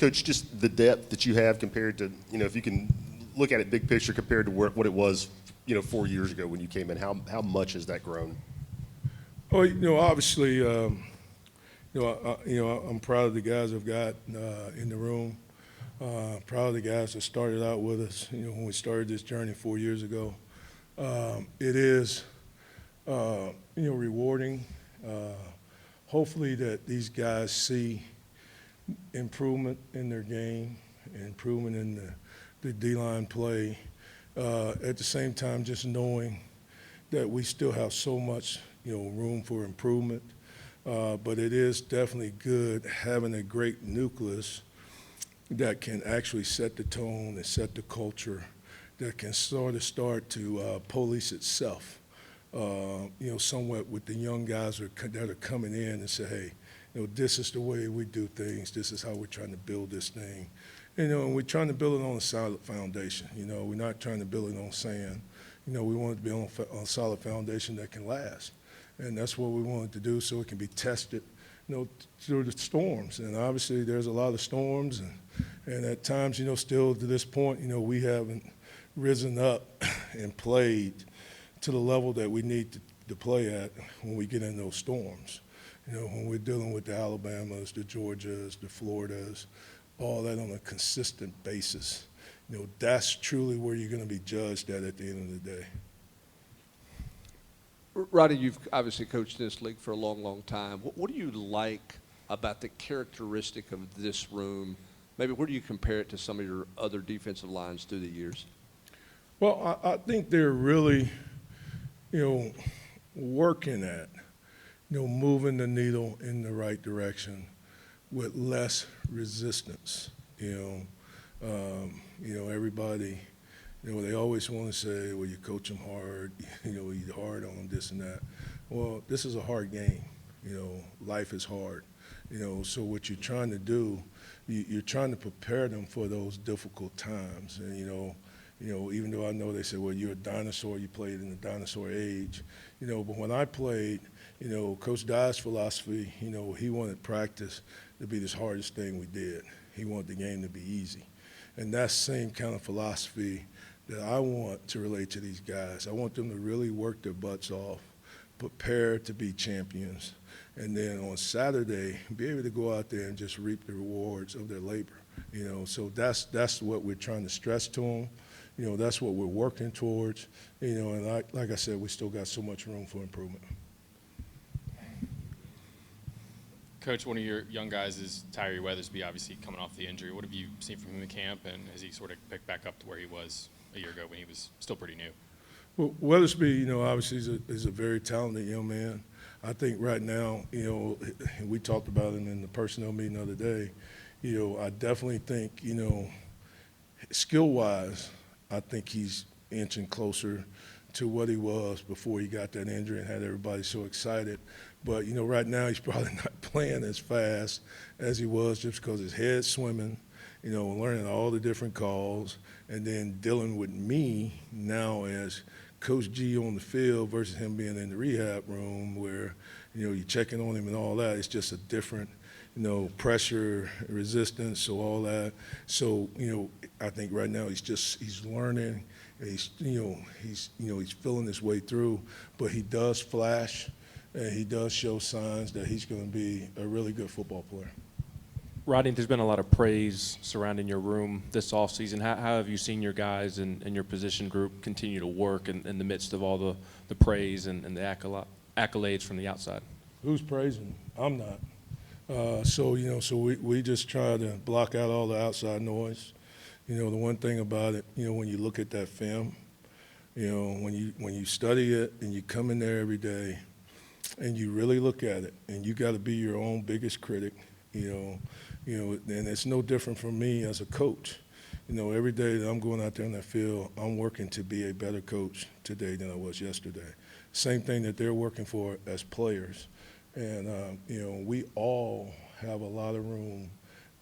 Coach, just the depth that you have compared to, if you can look at it big picture compared to what it was, 4 years ago when you came in, how much has that grown? Well, obviously, I'm proud of the guys I've got in the room. Proud of the guys that started out with us, when we started this journey 4 years ago. It is, rewarding. Hopefully that these guys see improvement in their game, improvement in the D-line play. At the same time, just knowing that we still have so much, room for improvement. But it is definitely good having a great nucleus that can actually set the tone and set the culture, that can sort of start to police itself, somewhat with the young guys that are coming in and say, hey, this is the way we do things. This is how we're trying to build this thing. And we're trying to build it on a solid foundation. We're not trying to build it on sand. We want it to be on a solid foundation that can last. And that's what we wanted to do so it can be tested, through the storms. And obviously there's a lot of storms. And at times, still to this point, we haven't risen up and played to the level that we need to play at when we get in those storms. When we're dealing with the Alabamas, the Georgias, the Floridas, all that on a consistent basis. That's truly where you're going to be judged at the end of the day. Rodney, you've obviously coached in this league for a long, long time. What do you like about the characteristic of this room? Maybe where do you compare it to some of your other defensive lines through the years? Well, I think they're really, working at, moving the needle in the right direction with less resistance. Everybody, they always want to say, well, you coach them hard, you're hard on them, this and that. Well, this is a hard game. Life is hard. So what you're trying to do, you're trying to prepare them for those difficult times. And, even though I know they say, well, you're a dinosaur, you played in the dinosaur age. But when I played, Coach Dye's philosophy, he wanted practice to be the hardest thing we did. He wanted the game to be easy. And that same kind of philosophy that I want to relate to these guys. I want them to really work their butts off, prepare to be champions, and then on Saturday be able to go out there and just reap the rewards of their labor. So that's what we're trying to stress to them. That's what we're working towards. And like I said, we still got so much room for improvement. Coach, one of your young guys is Tyree Weathersby, obviously coming off the injury. What have you seen from him in camp, and has he sort of picked back up to where he was a year ago when he was still pretty new? Well, Weathersby, obviously is a very talented young man. I think right now, we talked about him in the personnel meeting the other day. I definitely think, skill-wise, I think he's inching closer to what he was before he got that injury and had everybody so excited. But, right now he's probably not playing as fast as he was just because his head's swimming, learning all the different calls, and then dealing with me now as Coach G on the field versus him being in the rehab room where, you're checking on him and all that. It's just a different, pressure, resistance, so all that. So, I think right now he's learning. He's feeling his way through, but he does flash, and he does show signs that he's going to be a really good football player. Rodney, there's been a lot of praise surrounding your room this offseason. How have you seen your guys and your position group continue to work in the midst of all the praise and the accolades from the outside? Who's praising? I'm not. So we just try to block out all the outside noise. The one thing about it, when you look at that film, when you study it and you come in there every day and you really look at it, and you got to be your own biggest critic, and it's no different from me as a coach. Every day that I'm going out there in that field, I'm working to be a better coach today than I was yesterday. Same thing that they're working for as players. And, we all have a lot of room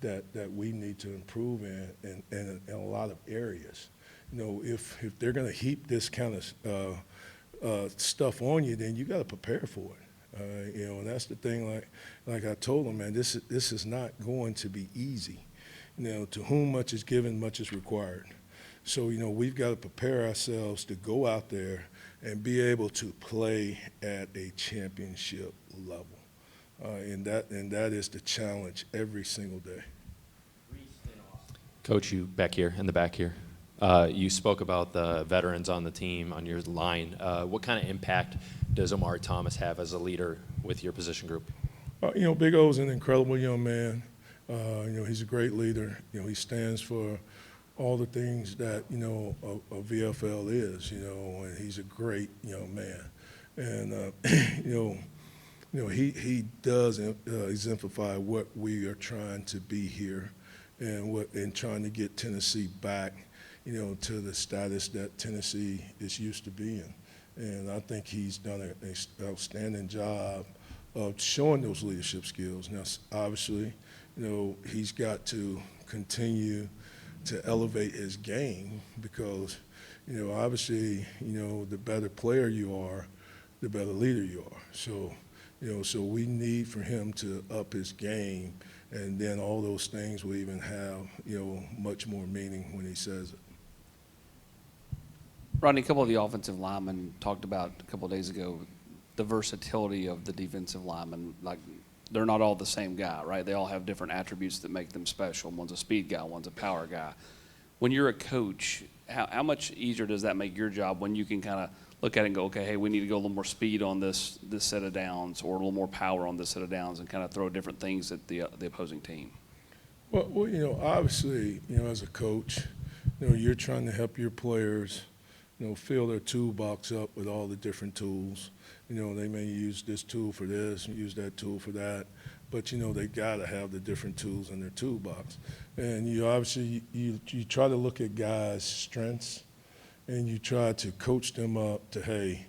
that we need to improve in a lot of areas. If they're going to heap this kind of stuff on you, then you got to prepare for it. And that's the thing. Like I told them, man, this is not going to be easy. to whom much is given, much is required. So, we've got to prepare ourselves to go out there and be able to play at a championship level. And that is the challenge every single day. Coach, you back here, in the back here. You spoke about the veterans on the team, on your line. What kind of impact does Omari Thomas have as a leader with your position group? Big O's an incredible young man. He's a great leader. He stands for all the things that, a VFL is, and he's a great young man. And, he does exemplify what we are trying to be here and trying to get Tennessee back, to the status that Tennessee is used to being. And I think he's done an outstanding job of showing those leadership skills. Now, obviously, he's got to continue to elevate his game because, obviously, the better player you are, the better leader you are. So, so we need for him to up his game, and then all those things will even have, much more meaning when he says it. Rodney, a couple of the offensive linemen talked about a couple of days ago the versatility of the defensive linemen. Like, they're not all the same guy, right? They all have different attributes that make them special. One's a speed guy, one's a power guy. When you're a coach, how much easier does that make your job when you can kind of look at it and go, okay, hey, we need to go a little more speed on this set of downs, or a little more power on this set of downs, and kind of throw different things at the opposing team? Well, obviously, as a coach, you're trying to help your players, fill their toolbox up with all the different tools. They may use this tool for this, use that tool for that, but, they got to have the different tools in their toolbox. And obviously, you try to look at guys' strengths, and you try to coach them up to, hey,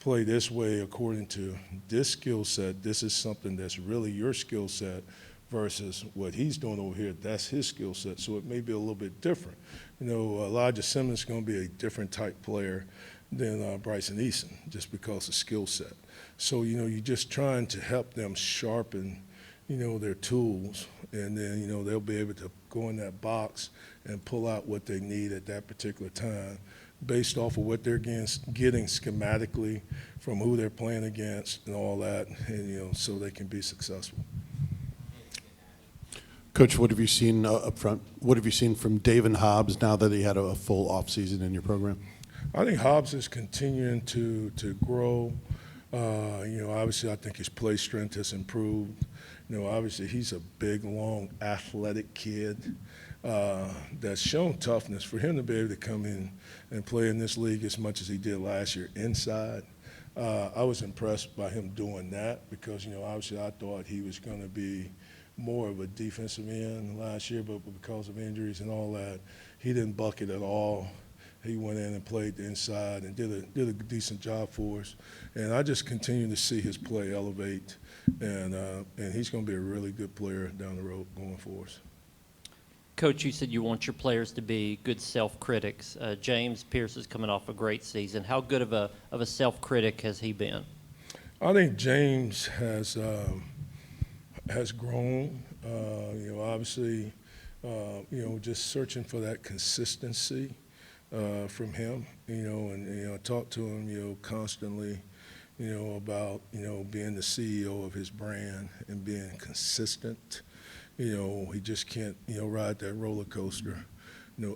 play this way according to this skill set. This is something that's really your skill set versus what he's doing over here. That's his skill set. So it may be a little bit different. Elijah Simmons is going to be a different type player than Bryson Eason just because of skill set. So, you're just trying to help them sharpen, their tools, and then, they'll be able to go in that box and pull out what they need at that particular time based off of what they're getting schematically from who they're playing against and all that, and, so they can be successful. Coach, what have you seen up front? What have you seen from David Hobbs now that he had a full offseason in your program? I think Hobbs is continuing to grow. Obviously, I think his play strength has improved. Obviously, he's a big, long, athletic kid that's shown toughness. For him to be able to come in and play in this league as much as he did last year inside, I was impressed by him doing that because, obviously, I thought he was going to be more of a defensive end last year, but because of injuries and all that, he didn't buck it at all. He went in and played the inside and did a decent job for us. And I just continue to see his play elevate, and he's going to be a really good player down the road going for us. Coach, you said you want your players to be good self-critics. James Pearce is coming off a great season. How good of a self-critic has he been? I think James has grown. Obviously, just searching for that consistency from him. And I talk to him, constantly, about being the CEO of his brand and being consistent. He just can't ride that roller coaster,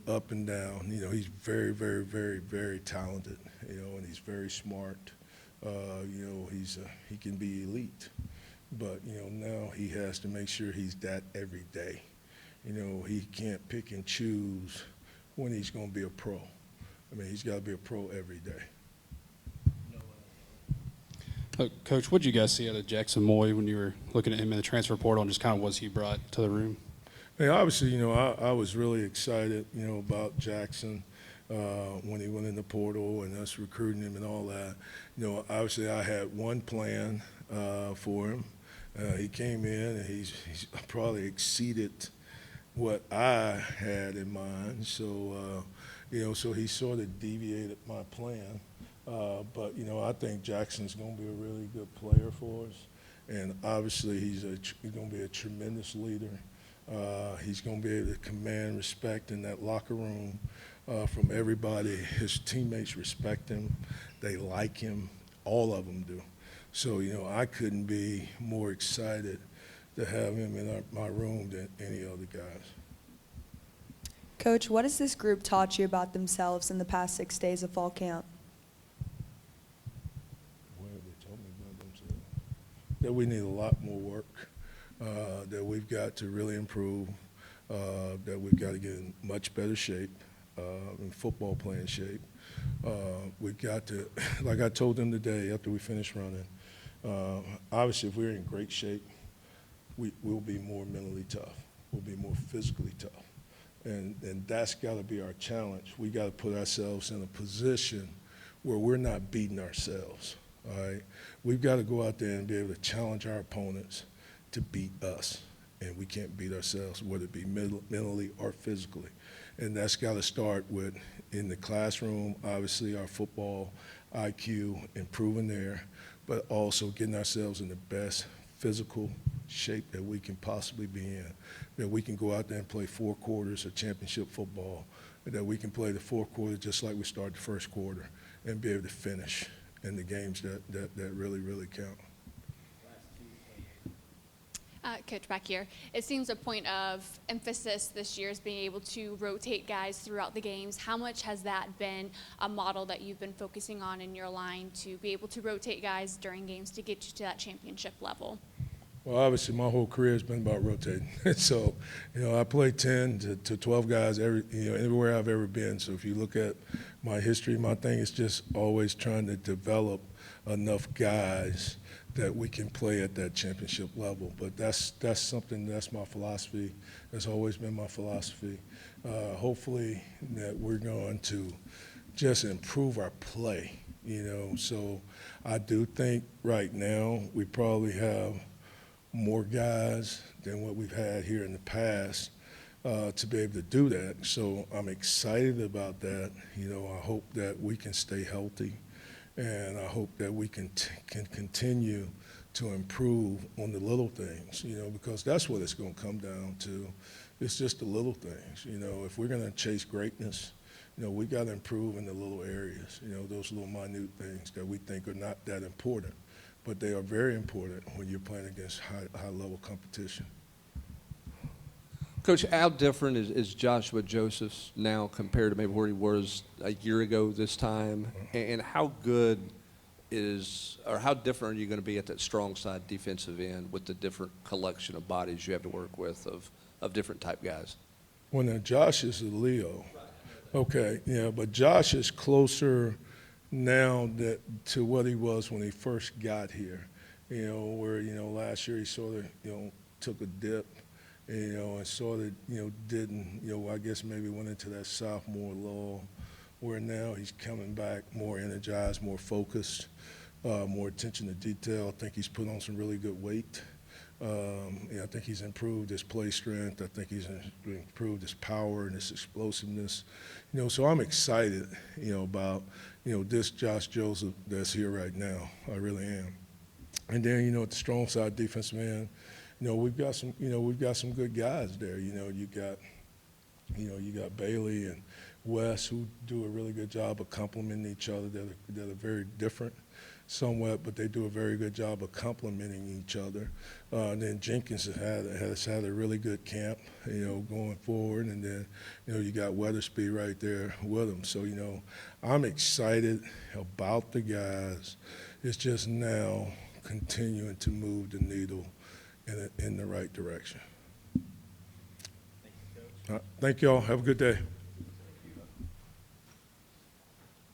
up and down. He's very, very, very, very talented. And he's very smart. He can be elite. But, now he has to make sure he's that every day. He can't pick and choose when he's going to be a pro. I mean, he's got to be a pro every day. Coach, what did you guys see out of Jackson Moye when you were looking at him in the transfer portal and just kind of what he brought to the room? Hey, obviously, I was really excited, about Jackson when he went in the portal and us recruiting him and all that. Obviously, I had one plan for him. He came in and he's probably exceeded what I had in mind. So, so he sort of deviated my plan. But, I think Jackson's going to be a really good player for us. And obviously he's going to be a tremendous leader He's going to be able to command respect in that locker room from everybody. His teammates respect him. They like him. All of them do. So, I couldn't be more excited to have him in my room than any other guys. Coach, what has this group taught you about themselves in the past 6 days of fall camp? What have they told me about themselves? That we need a lot more work, that we've got to really improve, that we've got to get in much better shape, in football playing shape. We've got to, like I told them today after we finished running, obviously if we're in great shape, we'll be more mentally tough. We'll be more physically tough. And that's got to be our challenge. We got to put ourselves in a position where we're not beating ourselves, all right? We've got to go out there and be able to challenge our opponents to beat us. And we can't beat ourselves, whether it be mentally or physically. And that's got to start with, in the classroom, obviously our football IQ, improving there, but also getting ourselves in the best physical shape that we can possibly be in. That we can go out there and play 4 quarters of championship football, and that we can play the 4th quarter just like we started the 1st quarter and be able to finish in the games that really, really count. Coach, back here, it seems a point of emphasis this year is being able to rotate guys throughout the games. How much has that been a model that you've been focusing on in your line to be able to rotate guys during games to get you to that championship level? Well, obviously, my whole career has been about rotating. So, I play 10 to 12 guys everywhere I've ever been. So if you look at my history, my thing is just always trying to develop enough guys that we can play at that championship level. But that's something, that's my philosophy. That's always been my philosophy. Hopefully that we're going to just improve our play, So I do think right now we probably have more guys than what we've had here in the past to be able to do that. So I'm excited about that. I hope that we can stay healthy, and I hope that we can continue to improve on the little things, because that's what it's going to come down to. It's just the little things. If we're going to chase greatness, we got to improve in the little areas, those little minute things that we think are not that important. But they are very important when you're playing against high-level competition. Coach, how different is Joshua Josephs now compared to maybe where he was a year ago this time? And how good how different are you going to be at that strong side defensive end with the different collection of bodies you have to work with of different type guys? Well, now Josh is a Leo. Okay, yeah, but Josh is closer now to what he was when he first got here, where, last year he sort of, took a dip, and sort of, didn't, I guess maybe went into that sophomore lull, where now he's coming back more energized, more focused, more attention to detail. I think he's put on some really good weight. I think he's improved his play strength. I think he's improved his power and his explosiveness. So I'm excited, about, this Josh Joseph that's here right now. I really am. And then, at the strong side defensive end, we've got some good guys there. You got Bailey and Wes, who do a really good job of complementing each other. That are very different somewhat, but they do a very good job of complementing each other. And then Jenkins has had a really good camp, going forward. And then, you got Weathersby right there with him. So, I'm excited about the guys. It's just now continuing to move the needle in the right direction. Thank you, Coach. Thank y'all. Have a good day.